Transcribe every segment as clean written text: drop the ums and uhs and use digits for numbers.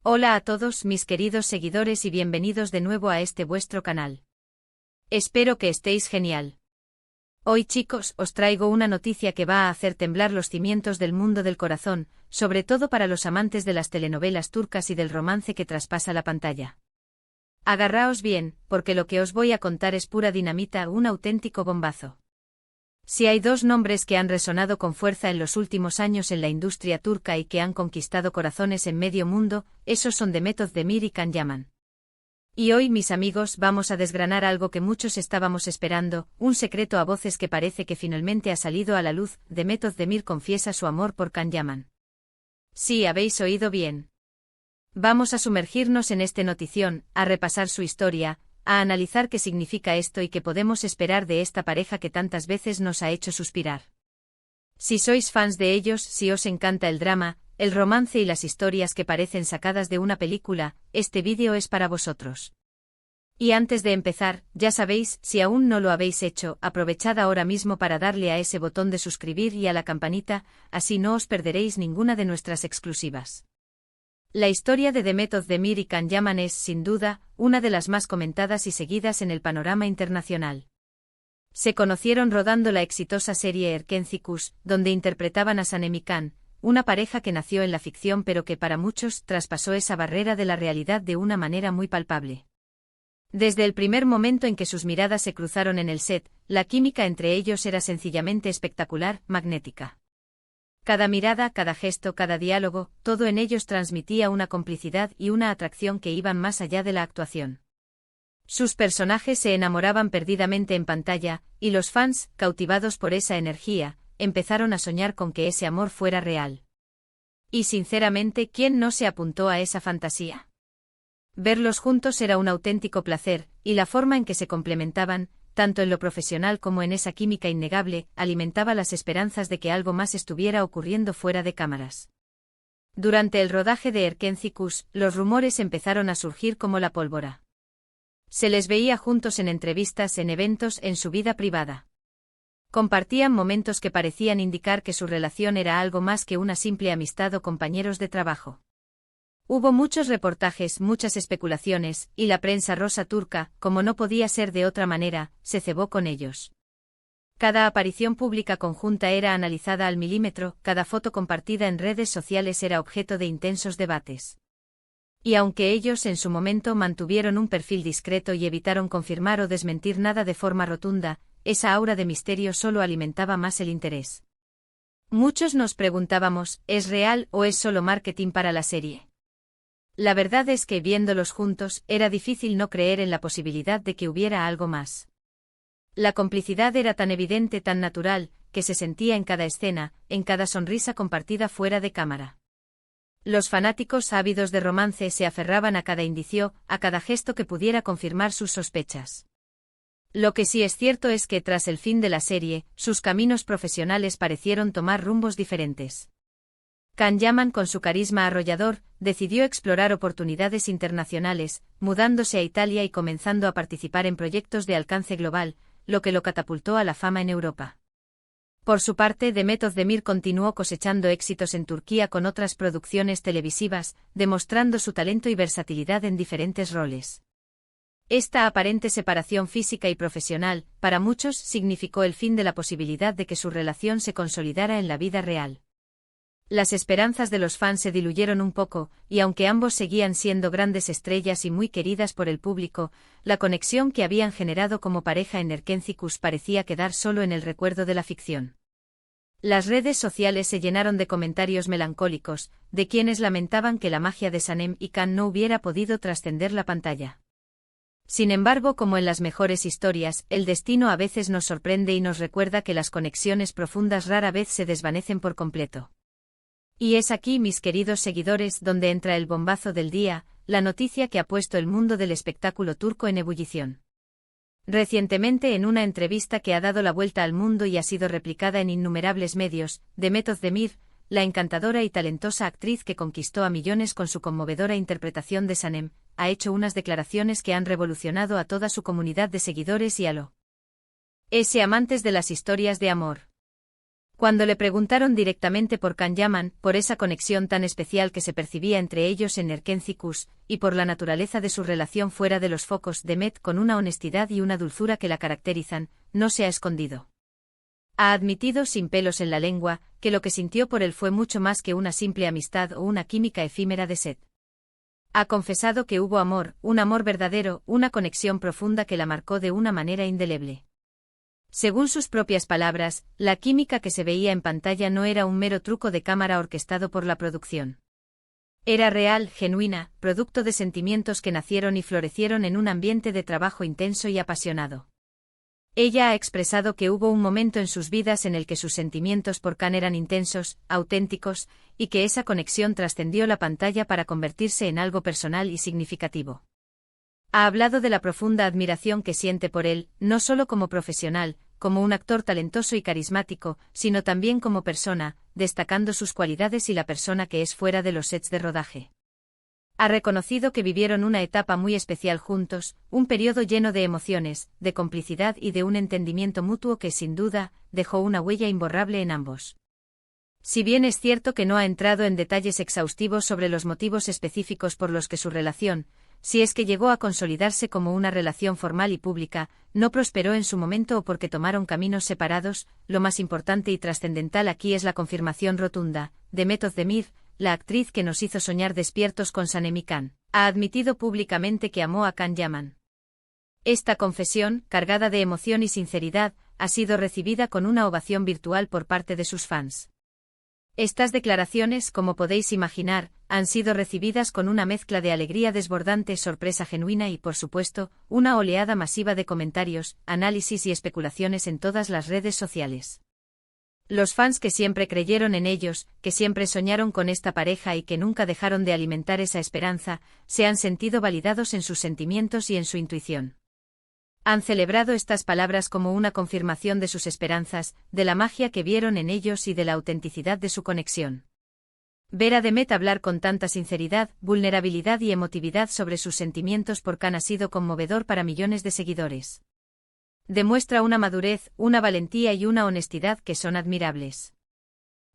Hola a todos mis queridos seguidores y bienvenidos de nuevo a este vuestro canal. Espero que estéis genial. Hoy chicos os traigo una noticia que va a hacer temblar los cimientos del mundo del corazón, sobre todo para los amantes de las telenovelas turcas y del romance que traspasa la pantalla. Agarraos bien, porque lo que os voy a contar es pura dinamita, un auténtico bombazo. Si hay dos nombres que han resonado con fuerza en los últimos años en la industria turca y que han conquistado corazones en medio mundo, esos son Demet Özdemir y Can Yaman. Y hoy, mis amigos, vamos a desgranar algo que muchos estábamos esperando, un secreto a voces que parece que finalmente ha salido a la luz. Demet Özdemir confiesa su amor por Can Yaman. Sí, habéis oído bien. Vamos a sumergirnos en este notición, a repasar su historia, a analizar qué significa esto y qué podemos esperar de esta pareja que tantas veces nos ha hecho suspirar. Si sois fans de ellos, si os encanta el drama, el romance y las historias que parecen sacadas de una película, este vídeo es para vosotros. Y antes de empezar, ya sabéis, si aún no lo habéis hecho, aprovechad ahora mismo para darle a ese botón de suscribir y a la campanita, así no os perderéis ninguna de nuestras exclusivas. La historia de Demet Özdemir y Can Yaman es, sin duda, una de las más comentadas y seguidas en el panorama internacional. Se conocieron rodando la exitosa serie Erkenci, donde interpretaban a Sanem y Can, una pareja que nació en la ficción pero que para muchos traspasó esa barrera de la realidad de una manera muy palpable. Desde el primer momento en que sus miradas se cruzaron en el set, la química entre ellos era sencillamente espectacular, magnética. Cada mirada, cada gesto, cada diálogo, todo en ellos transmitía una complicidad y una atracción que iban más allá de la actuación. Sus personajes se enamoraban perdidamente en pantalla, y los fans, cautivados por esa energía, empezaron a soñar con que ese amor fuera real. Y sinceramente, ¿quién no se apuntó a esa fantasía? Verlos juntos era un auténtico placer, y la forma en que se complementaban, tanto en lo profesional como en esa química innegable, alimentaba las esperanzas de que algo más estuviera ocurriendo fuera de cámaras. Durante el rodaje de Erkenci, los rumores empezaron a surgir como la pólvora. Se les veía juntos en entrevistas, en eventos, en su vida privada. Compartían momentos que parecían indicar que su relación era algo más que una simple amistad o compañeros de trabajo. Hubo muchos reportajes, muchas especulaciones, y la prensa rosa turca, como no podía ser de otra manera, se cebó con ellos. Cada aparición pública conjunta era analizada al milímetro, cada foto compartida en redes sociales era objeto de intensos debates. Y aunque ellos en su momento mantuvieron un perfil discreto y evitaron confirmar o desmentir nada de forma rotunda, esa aura de misterio solo alimentaba más el interés. Muchos nos preguntábamos, ¿es real o es solo marketing para la serie? La verdad es que, viéndolos juntos, era difícil no creer en la posibilidad de que hubiera algo más. La complicidad era tan evidente, tan natural, que se sentía en cada escena, en cada sonrisa compartida fuera de cámara. Los fanáticos ávidos de romance se aferraban a cada indicio, a cada gesto que pudiera confirmar sus sospechas. Lo que sí es cierto es que tras el fin de la serie, sus caminos profesionales parecieron tomar rumbos diferentes. Can Yaman, con su carisma arrollador, decidió explorar oportunidades internacionales, mudándose a Italia y comenzando a participar en proyectos de alcance global, lo que lo catapultó a la fama en Europa. Por su parte, Demet Özdemir continuó cosechando éxitos en Turquía con otras producciones televisivas, demostrando su talento y versatilidad en diferentes roles. Esta aparente separación física y profesional, para muchos, significó el fin de la posibilidad de que su relación se consolidara en la vida real. Las esperanzas de los fans se diluyeron un poco, y aunque ambos seguían siendo grandes estrellas y muy queridas por el público, la conexión que habían generado como pareja en Erkenci parecía quedar solo en el recuerdo de la ficción. Las redes sociales se llenaron de comentarios melancólicos, de quienes lamentaban que la magia de Sanem y Can no hubiera podido trascender la pantalla. Sin embargo, como en las mejores historias, el destino a veces nos sorprende y nos recuerda que las conexiones profundas rara vez se desvanecen por completo. Y es aquí, mis queridos seguidores, donde entra el bombazo del día, la noticia que ha puesto el mundo del espectáculo turco en ebullición. Recientemente, en una entrevista que ha dado la vuelta al mundo y ha sido replicada en innumerables medios, Demet Özdemir, la encantadora y talentosa actriz que conquistó a millones con su conmovedora interpretación de Sanem, ha hecho unas declaraciones que han revolucionado a toda su comunidad de seguidores y a los amantes de las historias de amor. Cuando le preguntaron directamente por Can Yaman, por esa conexión tan especial que se percibía entre ellos en Erkencikus, y por la naturaleza de su relación fuera de los focos, Demet, con una honestidad y una dulzura que la caracterizan, no se ha escondido. Ha admitido sin pelos en la lengua, que lo que sintió por él fue mucho más que una simple amistad o una química efímera de sed. Ha confesado que hubo amor, un amor verdadero, una conexión profunda que la marcó de una manera indeleble. Según sus propias palabras, la química que se veía en pantalla no era un mero truco de cámara orquestado por la producción. Era real, genuina, producto de sentimientos que nacieron y florecieron en un ambiente de trabajo intenso y apasionado. Ella ha expresado que hubo un momento en sus vidas en el que sus sentimientos por Can eran intensos, auténticos, y que esa conexión trascendió la pantalla para convertirse en algo personal y significativo. Ha hablado de la profunda admiración que siente por él, no solo como profesional, como un actor talentoso y carismático, sino también como persona, destacando sus cualidades y la persona que es fuera de los sets de rodaje. Ha reconocido que vivieron una etapa muy especial juntos, un periodo lleno de emociones, de complicidad y de un entendimiento mutuo que sin duda dejó una huella imborrable en ambos. Si bien es cierto que no ha entrado en detalles exhaustivos sobre los motivos específicos por los que su relación, si es que llegó a consolidarse como una relación formal y pública, no prosperó en su momento o porque tomaron caminos separados, lo más importante y trascendental aquí es la confirmación rotunda. Demet Özdemir, la actriz que nos hizo soñar despiertos con Sanem Can, ha admitido públicamente que amó a Can Yaman. Esta confesión, cargada de emoción y sinceridad, ha sido recibida con una ovación virtual por parte de sus fans. Estas declaraciones, como podéis imaginar, han sido recibidas con una mezcla de alegría desbordante, sorpresa genuina y, por supuesto, una oleada masiva de comentarios, análisis y especulaciones en todas las redes sociales. Los fans que siempre creyeron en ellos, que siempre soñaron con esta pareja y que nunca dejaron de alimentar esa esperanza, se han sentido validados en sus sentimientos y en su intuición. Han celebrado estas palabras como una confirmación de sus esperanzas, de la magia que vieron en ellos y de la autenticidad de su conexión. Ver a Demet hablar con tanta sinceridad, vulnerabilidad y emotividad sobre sus sentimientos por Can ha sido conmovedor para millones de seguidores. Demuestra una madurez, una valentía y una honestidad que son admirables.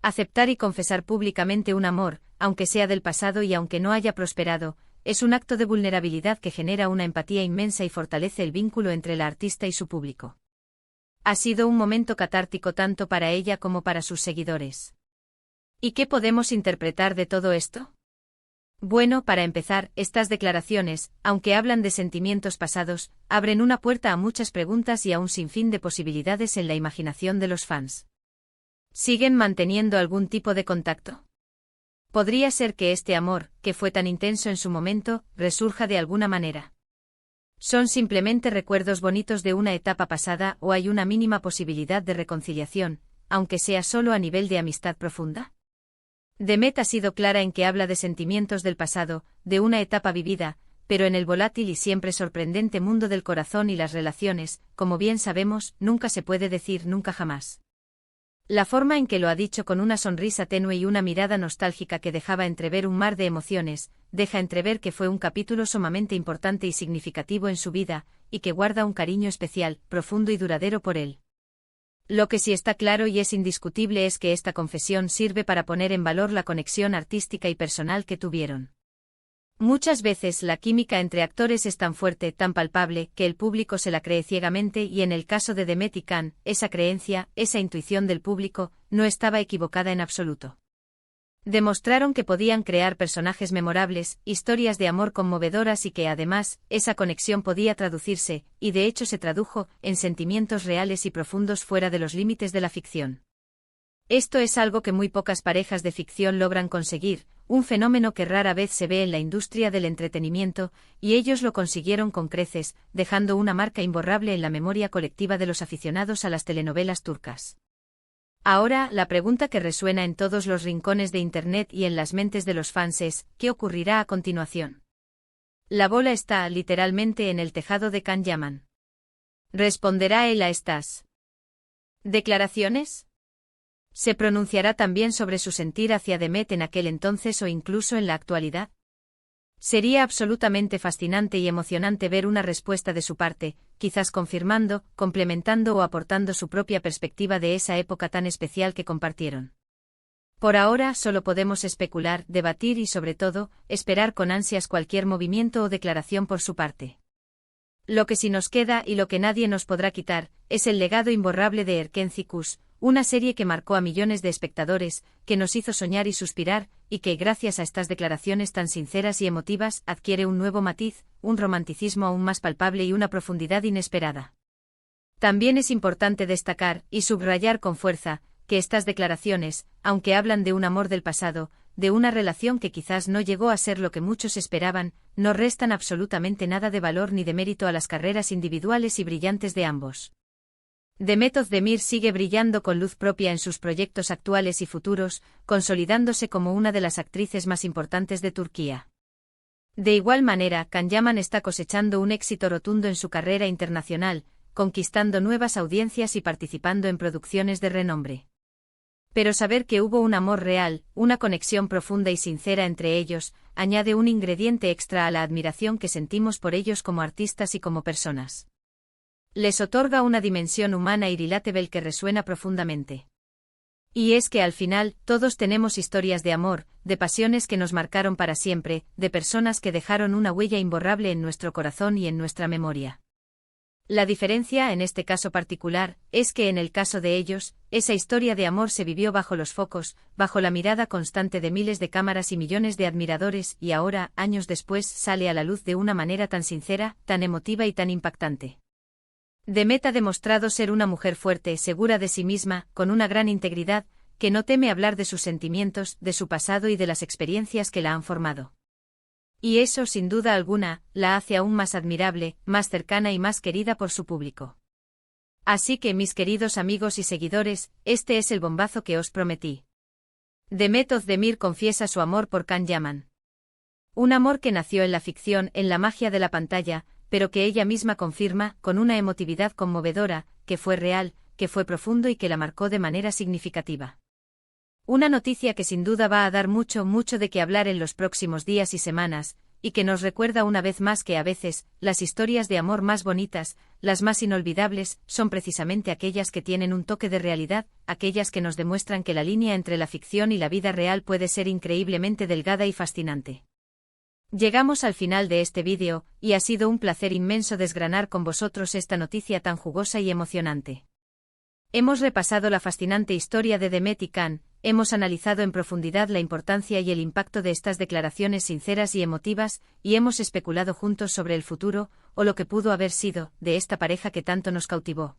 Aceptar y confesar públicamente un amor, aunque sea del pasado y aunque no haya prosperado, es un acto de vulnerabilidad que genera una empatía inmensa y fortalece el vínculo entre la artista y su público. Ha sido un momento catártico tanto para ella como para sus seguidores. ¿Y qué podemos interpretar de todo esto? Bueno, para empezar, estas declaraciones, aunque hablan de sentimientos pasados, abren una puerta a muchas preguntas y a un sinfín de posibilidades en la imaginación de los fans. ¿Siguen manteniendo algún tipo de contacto? Podría ser que este amor, que fue tan intenso en su momento, resurja de alguna manera. ¿Son simplemente recuerdos bonitos de una etapa pasada o hay una mínima posibilidad de reconciliación, aunque sea solo a nivel de amistad profunda? Demet ha sido clara en que habla de sentimientos del pasado, de una etapa vivida, pero en el volátil y siempre sorprendente mundo del corazón y las relaciones, como bien sabemos, nunca se puede decir nunca jamás. La forma en que lo ha dicho con una sonrisa tenue y una mirada nostálgica que dejaba entrever un mar de emociones, deja entrever que fue un capítulo sumamente importante y significativo en su vida, y que guarda un cariño especial, profundo y duradero por él. Lo que sí está claro y es indiscutible es que esta confesión sirve para poner en valor la conexión artística y personal que tuvieron. Muchas veces la química entre actores es tan fuerte, tan palpable, que el público se la cree ciegamente y en el caso de Demet y Can, esa creencia, esa intuición del público, no estaba equivocada en absoluto. Demostraron que podían crear personajes memorables, historias de amor conmovedoras y que además, esa conexión podía traducirse, y de hecho se tradujo, en sentimientos reales y profundos fuera de los límites de la ficción. Esto es algo que muy pocas parejas de ficción logran conseguir, un fenómeno que rara vez se ve en la industria del entretenimiento, y ellos lo consiguieron con creces, dejando una marca imborrable en la memoria colectiva de los aficionados a las telenovelas turcas. Ahora, la pregunta que resuena en todos los rincones de Internet y en las mentes de los fans es, ¿qué ocurrirá a continuación? La bola está, literalmente, en el tejado de Can Yaman. ¿Responderá él a estas declaraciones? ¿Se pronunciará también sobre su sentir hacia Demet en aquel entonces o incluso en la actualidad? Sería absolutamente fascinante y emocionante ver una respuesta de su parte, quizás confirmando, complementando o aportando su propia perspectiva de esa época tan especial que compartieron. Por ahora solo podemos especular, debatir y sobre todo, esperar con ansias cualquier movimiento o declaración por su parte. Lo que sí nos queda y lo que nadie nos podrá quitar, es el legado imborrable de Erkenci-Kuş, una serie que marcó a millones de espectadores, que nos hizo soñar y suspirar, y que, gracias a estas declaraciones tan sinceras y emotivas, adquiere un nuevo matiz, un romanticismo aún más palpable y una profundidad inesperada. También es importante destacar, y subrayar con fuerza, que estas declaraciones, aunque hablan de un amor del pasado, de una relación que quizás no llegó a ser lo que muchos esperaban, no restan absolutamente nada de valor ni de mérito a las carreras individuales y brillantes de ambos. Demet Özdemir sigue brillando con luz propia en sus proyectos actuales y futuros, consolidándose como una de las actrices más importantes de Turquía. De igual manera, Can Yaman está cosechando un éxito rotundo en su carrera internacional, conquistando nuevas audiencias y participando en producciones de renombre. Pero saber que hubo un amor real, una conexión profunda y sincera entre ellos, añade un ingrediente extra a la admiración que sentimos por ellos como artistas y como personas. Les otorga una dimensión humana y relatable que resuena profundamente. Y es que al final, todos tenemos historias de amor, de pasiones que nos marcaron para siempre, de personas que dejaron una huella imborrable en nuestro corazón y en nuestra memoria. La diferencia, en este caso particular, es que en el caso de ellos, esa historia de amor se vivió bajo los focos, bajo la mirada constante de miles de cámaras y millones de admiradores, y ahora, años después, sale a la luz de una manera tan sincera, tan emotiva y tan impactante. Demet ha demostrado ser una mujer fuerte, segura de sí misma, con una gran integridad, que no teme hablar de sus sentimientos, de su pasado y de las experiencias que la han formado. Y eso, sin duda alguna, la hace aún más admirable, más cercana y más querida por su público. Así que, mis queridos amigos y seguidores, este es el bombazo que os prometí. Demet Özdemir confiesa su amor por Can Yaman. Un amor que nació en la ficción, en la magia de la pantalla, pero que ella misma confirma, con una emotividad conmovedora, que fue real, que fue profundo y que la marcó de manera significativa. Una noticia que sin duda va a dar mucho de qué hablar en los próximos días y semanas, y que nos recuerda una vez más que a veces, las historias de amor más bonitas, las más inolvidables, son precisamente aquellas que tienen un toque de realidad, aquellas que nos demuestran que la línea entre la ficción y la vida real puede ser increíblemente delgada y fascinante. Llegamos al final de este vídeo, y ha sido un placer inmenso desgranar con vosotros esta noticia tan jugosa y emocionante. Hemos repasado la fascinante historia de Demet y Can, hemos analizado en profundidad la importancia y el impacto de estas declaraciones sinceras y emotivas, y hemos especulado juntos sobre el futuro, o lo que pudo haber sido, de esta pareja que tanto nos cautivó.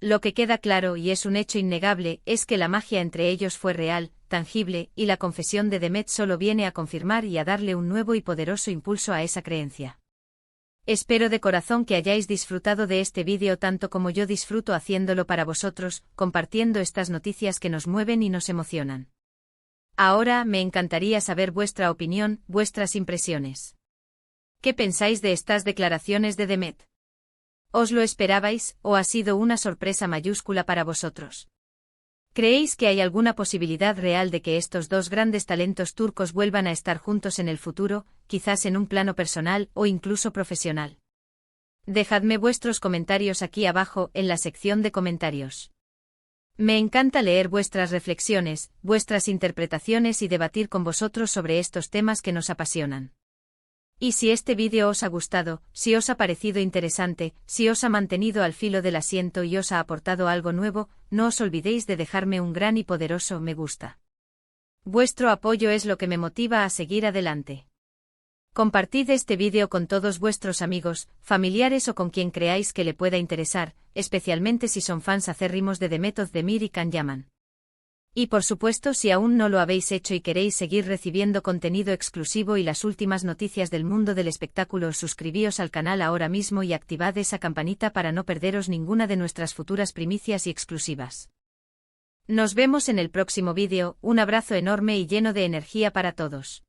Lo que queda claro y es un hecho innegable es que la magia entre ellos fue real, tangible, y la confesión de Demet solo viene a confirmar y a darle un nuevo y poderoso impulso a esa creencia. Espero de corazón que hayáis disfrutado de este vídeo tanto como yo disfruto haciéndolo para vosotros, compartiendo estas noticias que nos mueven y nos emocionan. Ahora me encantaría saber vuestra opinión, vuestras impresiones. ¿Qué pensáis de estas declaraciones de Demet? ¿Os lo esperabais, o ha sido una sorpresa mayúscula para vosotros? ¿Creéis que hay alguna posibilidad real de que estos dos grandes talentos turcos vuelvan a estar juntos en el futuro, quizás en un plano personal o incluso profesional? Dejadme vuestros comentarios aquí abajo en la sección de comentarios. Me encanta leer vuestras reflexiones, vuestras interpretaciones y debatir con vosotros sobre estos temas que nos apasionan. Y si este vídeo os ha gustado, si os ha parecido interesante, si os ha mantenido al filo del asiento y os ha aportado algo nuevo, no os olvidéis de dejarme un gran y poderoso me gusta. Vuestro apoyo es lo que me motiva a seguir adelante. Compartid este vídeo con todos vuestros amigos, familiares o con quien creáis que le pueda interesar, especialmente si son fans acérrimos de Demet Özdemir y Can Yaman. Y por supuesto, si aún no lo habéis hecho y queréis seguir recibiendo contenido exclusivo y las últimas noticias del mundo del espectáculo, suscribíos al canal ahora mismo y activad esa campanita para no perderos ninguna de nuestras futuras primicias y exclusivas. Nos vemos en el próximo vídeo, un abrazo enorme y lleno de energía para todos.